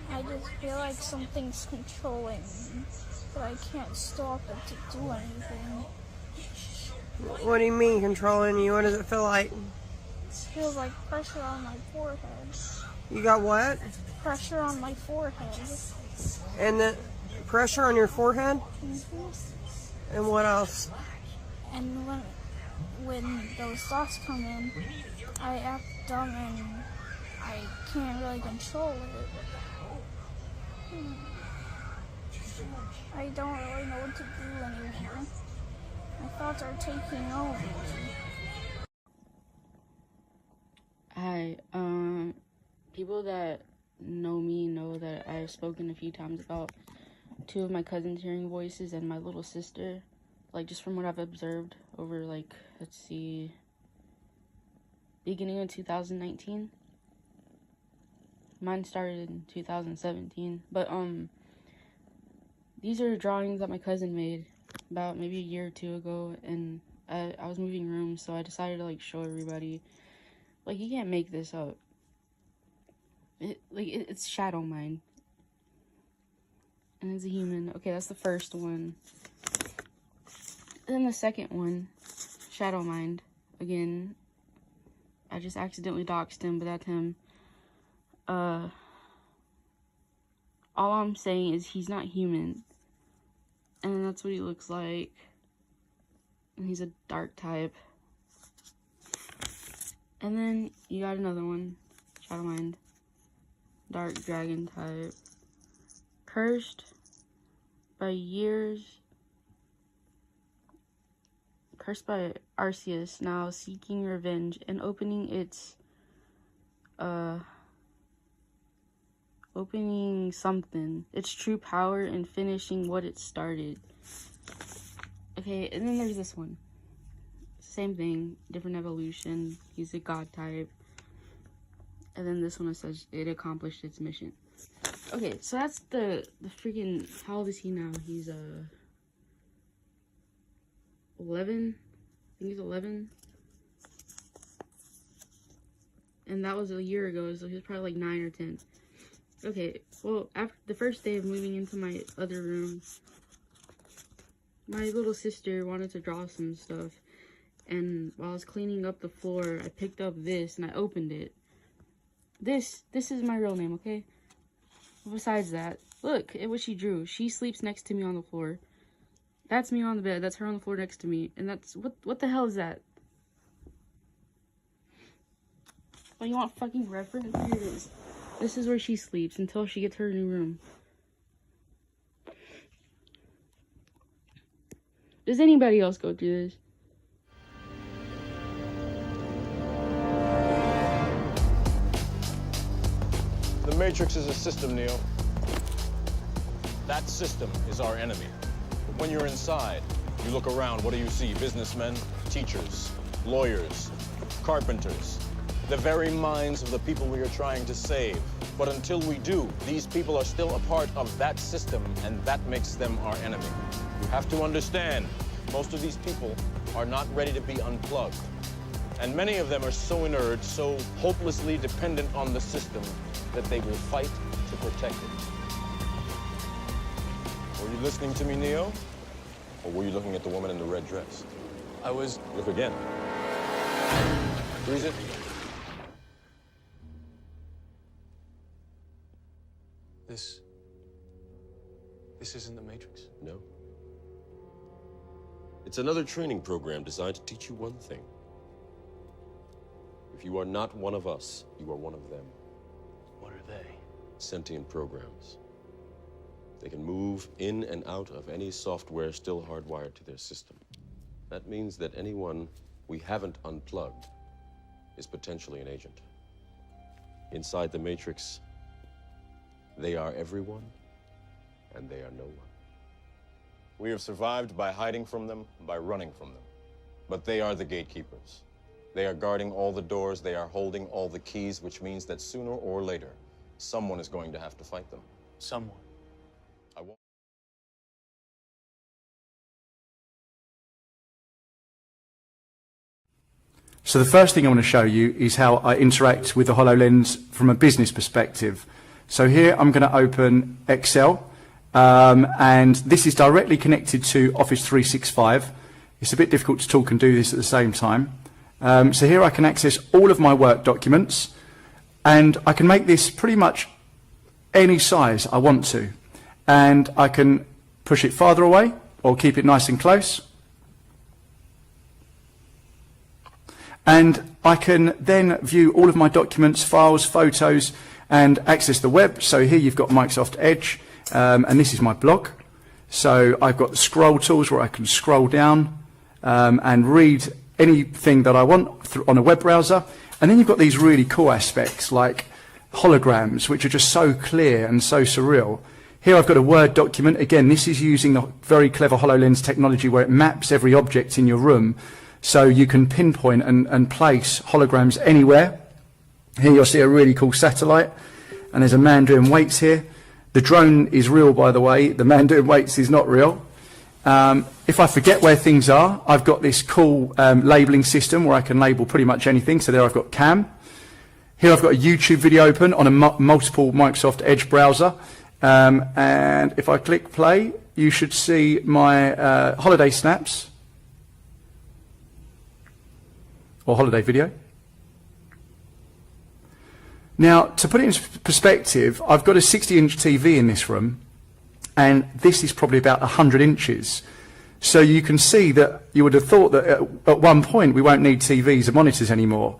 I just feel like something's controlling me, but I can't stop it to do anything. What do you mean controlling you? What does it feel like? It feels like pressure on my forehead. You got what? Pressure on my forehead. And the pressure on your forehead? Mm-hmm. And what else? And when those thoughts come in, I act dumb and I can't really control it. I don't really know what to do anymore. My thoughts are taking over. Hi, people that know me know that I've spoken a few times about two of my cousins hearing voices and my little sister, like just from what I've observed over let's see, beginning of 2019. Mine started in 2017, but these are drawings that my cousin made about maybe a year or two ago, and I was moving rooms, so I decided to show everybody. You can't make this up. It's shadow mind, and it's a human. Okay, that's the first one. And then the second one, shadow mind. Again, I just accidentally doxed him, but that's him. All I'm saying is he's not human, and that's what he looks like. And he's a dark type. And then you got another one, shadow mind, dark dragon type, cursed by Arceus, now seeking revenge and opening its true power and finishing what it started. Okay, and then there's this one. Same thing, different evolution. He's a god type. And then this one says it accomplished its mission. Okay, so that's the freaking, how old is he now? He's 11. I think he's 11. And that was a year ago, so he was probably 9 or 10. Okay, well, after the first day of moving into my other room, my little sister wanted to draw some stuff. And while I was cleaning up the floor, I picked up this and I opened it. This is my real name, okay? Besides that, look at what she drew. She sleeps next to me on the floor. That's me on the bed. That's her on the floor next to me. And that's, what the hell is that? Oh, you want fucking reference? Here it is. This is where she sleeps until she gets her new room. Does anybody else go through this? The Matrix is a system, Neo. That system is our enemy. But when you're inside, you look around, what do you see? Businessmen, teachers, lawyers, carpenters, the very minds of the people we are trying to save. But until we do, these people are still a part of that system, and that makes them our enemy. You have to understand, most of these people are not ready to be unplugged. And many of them are so inert, so hopelessly dependent on the system, that they will fight to protect it. Were you listening to me, Neo? Or were you looking at the woman in the red dress? I was... Look again. Freeze it. This isn't the Matrix. No. It's another training program designed to teach you one thing. If you are not one of us, you are one of them. What are they? Sentient programs. They can move in and out of any software still hardwired to their system. That means that anyone we haven't unplugged is potentially an agent. Inside the Matrix, they are everyone, and they are no one. We have survived by hiding from them, by running from them. But they are the gatekeepers. They are guarding all the doors, they are holding all the keys, which means that sooner or later, someone is going to have to fight them. Someone. I won't. So the first thing I want to show you is how I interact with the HoloLens from a business perspective. So here I'm going to open Excel, and this is directly connected to Office 365. It's a bit difficult to talk and do this at the same time. So here I can access all of my work documents, and I can make this pretty much any size I want to. And I can push it farther away or keep it nice and close. And I can then view all of my documents, files, photos, and access the web. So here you've got Microsoft Edge, and this is my blog. So I've got the scroll tools where I can scroll down and read anything that I want on a web browser. And then you've got these really cool aspects like holograms, which are just so clear and so surreal. Here I've got a Word document. Again, this is using the very clever HoloLens technology where it maps every object in your room, so you can pinpoint and place holograms anywhere. Here you'll see a really cool satellite, and there's a man doing weights here. The drone is real, by the way. The man doing weights is not real. If I forget where things are, I've got this cool labeling system where I can label pretty much anything. So there I've got Cam. Here I've got a YouTube video open on a multiple Microsoft Edge browser. And if I click play, you should see my holiday snaps or holiday video. Now, to put it in perspective, I've got a 60-inch TV in this room, and this is probably about 100 inches. So you can see that you would have thought that at one point we won't need TVs and monitors anymore,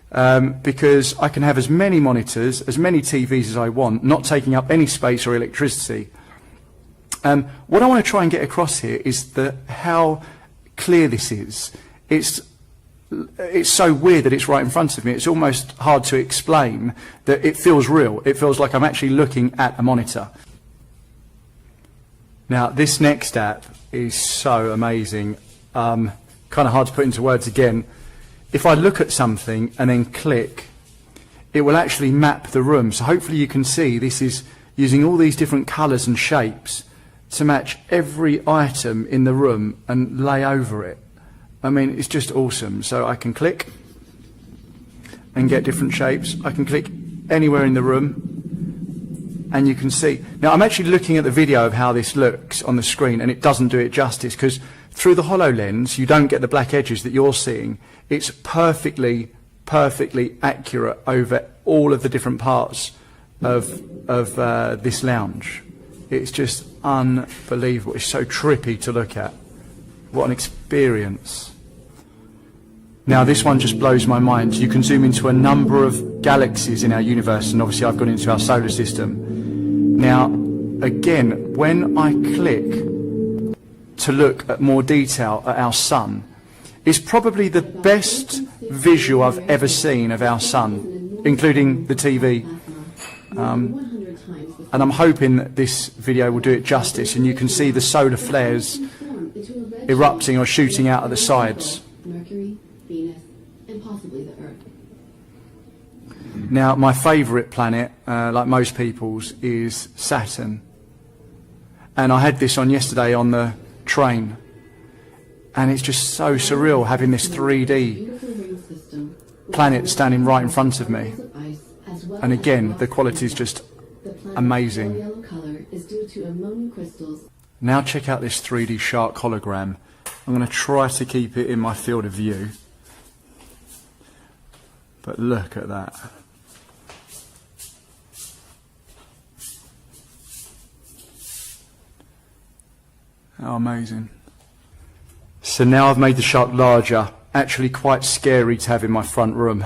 because I can have as many monitors, as many TVs as I want, not taking up any space or electricity. What I want to try and get across here is how clear this is. It's so weird that it's right in front of me. It's almost hard to explain that it feels real. It feels like I'm actually looking at a monitor. Now, this next app is so amazing. Kind of hard to put into words again. If I look at something and then click, it will actually map the room. So hopefully you can see this is using all these different colours and shapes to match every item in the room and lay over it. I mean, it's just awesome. So I can click and get different shapes. I can click anywhere in the room and you can see. Now, I'm actually looking at the video of how this looks on the screen, and it doesn't do it justice, because through the HoloLens, you don't get the black edges that you're seeing. It's perfectly accurate over all of the different parts of this lounge. It's just unbelievable. It's so trippy to look at. What an experience. Now, this one just blows my mind. You can zoom into a number of galaxies in our universe, and obviously I've gone into our solar system. Now, again, when I click to look at more detail at our sun, it's probably the best visual I've ever seen of our sun, including the TV. And I'm hoping that this video will do it justice, and you can see the solar flares erupting or shooting out of the sides. Mercury, Venus, and possibly the Earth. Now, my favourite planet, like most people's, is Saturn. And I had this on yesterday on the train. And it's just so surreal having this 3D planet standing right in front of me. And again, the quality is just amazing. Now check out this 3D shark hologram. I'm going to try to keep it in my field of view. But look at that. How amazing. So now I've made the shark larger, actually quite scary to have in my front room.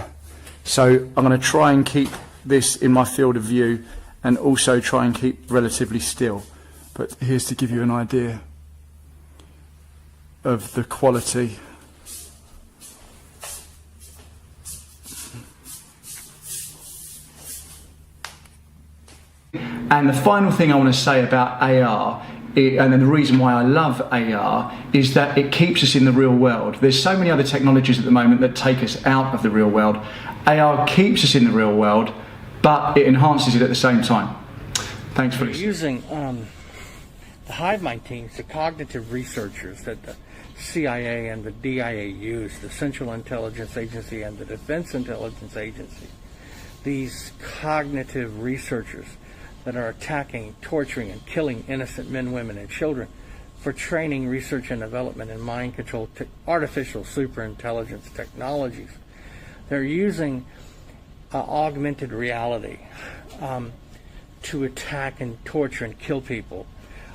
So I'm going to try and keep this in my field of view and also try and keep relatively still. But here's to give you an idea of the quality. And the final thing I want to say about AR, and then the reason why I love AR, is that it keeps us in the real world. There's so many other technologies at the moment that take us out of the real world. AR keeps us in the real world, but it enhances it at the same time. Thanks for listening. Using the hive mind teams, the cognitive researchers that the CIA and the DIA use, the Central Intelligence Agency and the Defense Intelligence Agency, these cognitive researchers that are attacking, torturing, and killing innocent men, women, and children for training, research, and development in mind control, artificial superintelligence technologies. They're using augmented reality to attack and torture and kill people.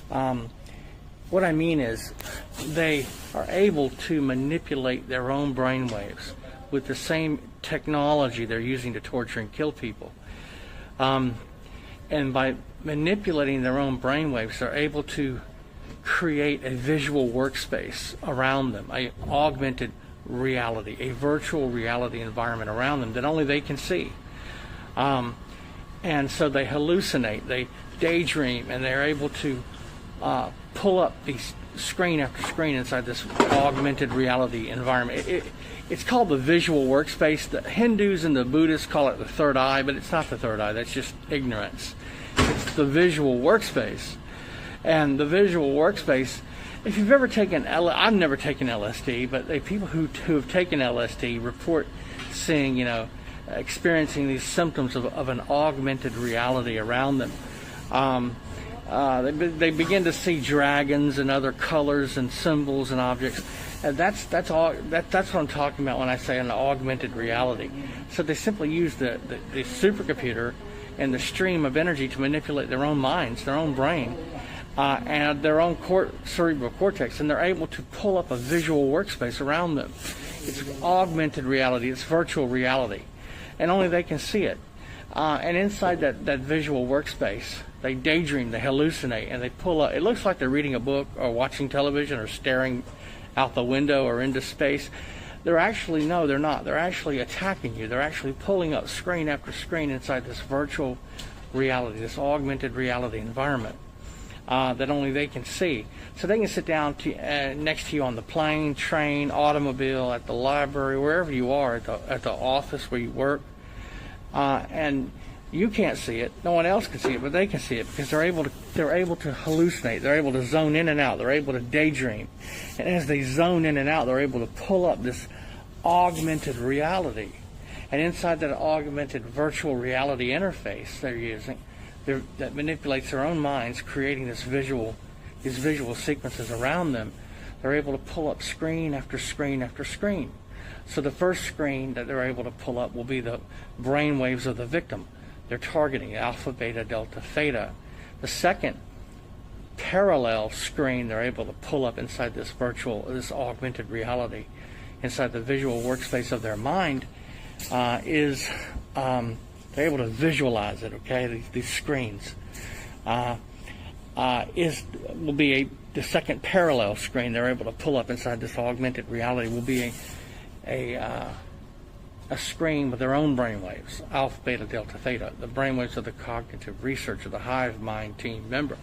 What I mean is they are able to manipulate their own brainwaves with the same technology they're using to torture and kill people. And by manipulating their own brainwaves, they're able to create a visual workspace around them, a augmented reality, a virtual reality environment around them that only they can see. And so they hallucinate, they daydream, and they're able to pull up these screen after screen inside this augmented reality environment. It's called the visual workspace. The Hindus and the Buddhists call it the third eye, but it's not the third eye. That's just ignorance. It's the visual workspace. And the visual workspace, if you've ever taken I've never taken LSD, but people who have taken LSD report seeing, experiencing these symptoms of an augmented reality around them. They begin to see dragons and other colors and symbols and objects. And that's what I'm talking about when I say an augmented reality. So they simply use the supercomputer and the stream of energy to manipulate their own minds, their own brain, and their own cerebral cortex, and they're able to pull up a visual workspace around them. It's augmented reality, it's virtual reality, and only they can see it. And inside that visual workspace, they daydream, they hallucinate, and they pull up. It looks like they're reading a book or watching television or staring out the window or into space. They're actually, no, they're not. They're actually attacking you. They're actually pulling up screen after screen inside this virtual reality, this augmented reality environment that only they can see. So they can sit down next to you on the plane, train, automobile, at the library, wherever you are, at the office where you work, and you can't see it. No one else can see it, but they can see it because they're able to hallucinate. They're able to zone in and out. They're able to daydream. And as they zone in and out, they're able to pull up this augmented reality. And inside that augmented virtual reality interface they're using, that manipulates their own minds, creating these visual sequences around them, they're able to pull up screen after screen after screen. So the first screen that they're able to pull up will be the brain waves of the victim. They're targeting alpha, beta, delta, theta. The second parallel screen they're able to pull up inside this augmented reality, inside the visual workspace of their mind, is they're able to visualize it. Okay, these screens will be the second parallel screen they're able to pull up inside this augmented reality will be a screen with their own brainwaves, alpha, beta, delta, theta, the brainwaves of the cognitive researcher, the hive mind team member.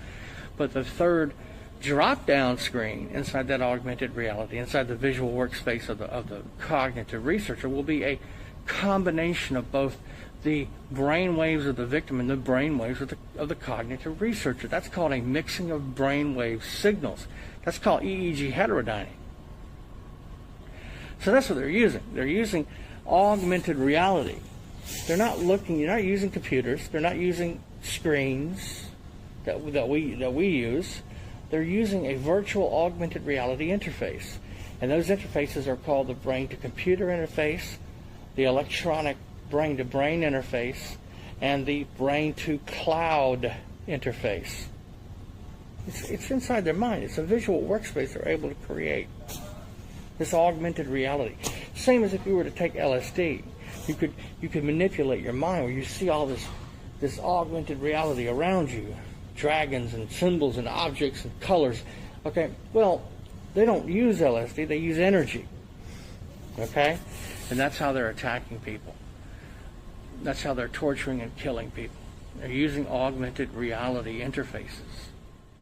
But the third drop-down screen inside that augmented reality, inside the visual workspace of the cognitive researcher, will be a combination of both the brainwaves of the victim and the brainwaves of the cognitive researcher. That's called a mixing of brainwave signals. That's called EEG heterodyning. So that's what they're using. They're using augmented reality. You're not using computers. They're not using screens that we use. They're using a virtual augmented reality interface. And those interfaces are called the brain-to-computer interface, the electronic brain-to-brain interface, and the brain-to-cloud interface. It's inside their mind. It's a visual workspace they're able to create. This augmented reality. Same as if you were to take LSD. You could manipulate your mind where you see all this augmented reality around you. Dragons and symbols and objects and colors. Okay, well, they don't use LSD, they use energy. Okay? And that's how they're attacking people. That's how they're torturing and killing people. They're using augmented reality interfaces.